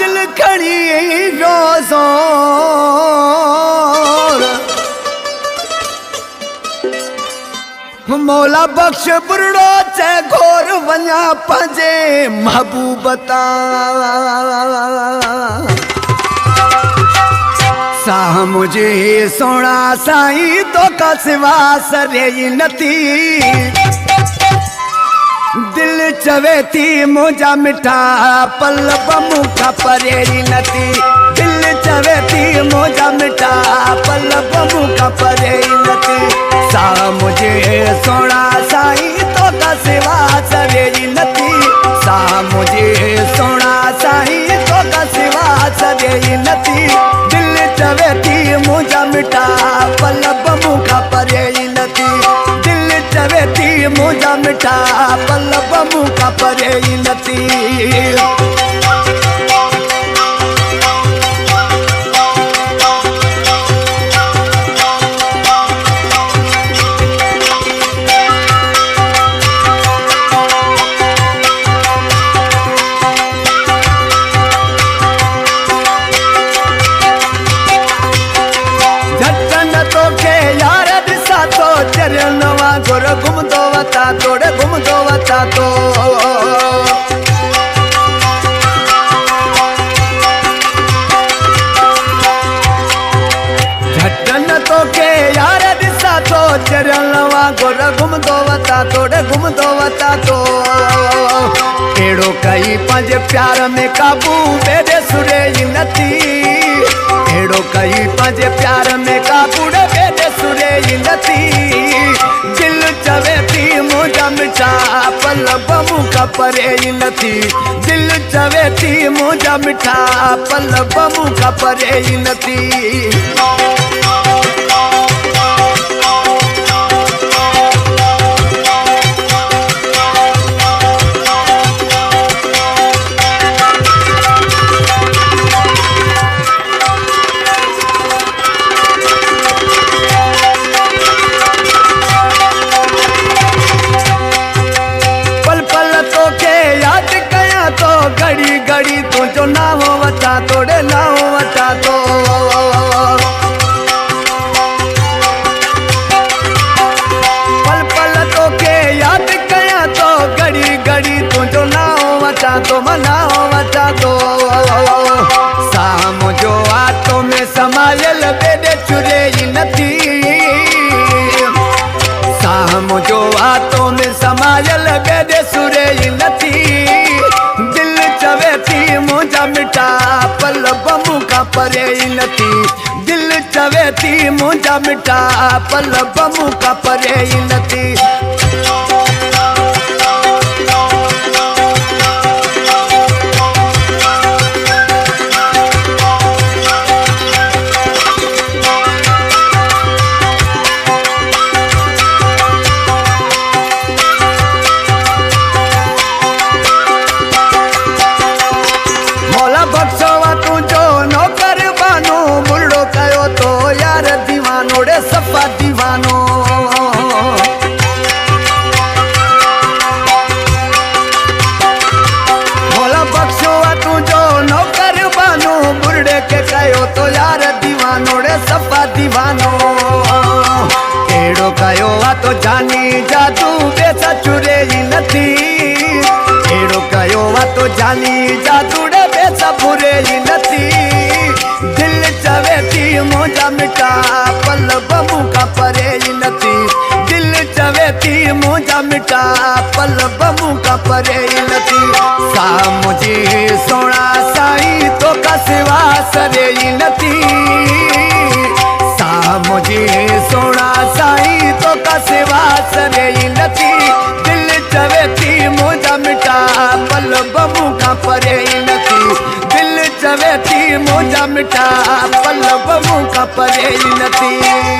दिल खड़ी रोज़ो मौला बख्श बुरड़ो चे घोर वञा पंहिंजे महबूब तां साह मुझे सोना साईं तो का सिवा सरे नथी दिल चवे थी मुझा मिठा पल बमू का परे नथी दिल चवे थी मुझा मिठा पल बमू का परे नथी सा मुझे सोना साईं तो का सिवा सरे नथी सा मुझे सोना साईं तो का सिवा सरे नथी दिल चवे थी मुझा मिठा पल बमू का परे नथी दिल चवे थी मुझा मिठा पल बमू का परे नथी नवा गोर घुमदो वता तोड़े घुमदो वता तो झटन तो के यार दिसा तो चरण नवा गोर घुमदो वता तोड़े घुमदो वता तो एड़ो कई पंज प्यार में काबू बेदे सुरे नथी एड़ो कई पंज प्यार में काबू बेदे सुरे नथी दिल चवे थी मुझा मिठा पल बमू का परे नथी दिल चवे थी मुझा मिठा पल बमू का परे नथी घड़ी घड़ी तू जो ना हो वता तोड़े ना हो वता तो पल पल तो के याद कया तो घड़ी घड़ी तू जो ना हो वता तो मना हो वता तो साम जो आतो में समायल बेदे चुरे नथी साम जो आतो में समायल बेदे सुरे नथी मुझा मिठा पल बमू का परे नथी दिल चवे थी मुझा मिठा पल बमू का परे नथी सफा दीवानो भोला बख्शो तू जो नौकर बानो बुरड़े के कयो तो यार दीवानो रे सफा दीवानो एड़ो कयो तो जानी जादू बेसा चुरे नथी एड़ो कयो तो जानी जादू रे बेसा बुरे नथी दिल चवे थी मुझा मिठा पल बमू का परे नथी दिल चवे थी मुझा मिठा पल बमू का परे नथी सा मुझे सोना साईं तो का सिवा सरे नथी सा मुझे सोना साईं तो का सिवा सरे नथी दिल चवे थी मुझा मिठा पल बमू का परे नथी दिल चवे थी मुझा मिठा पल बमू का परे नथी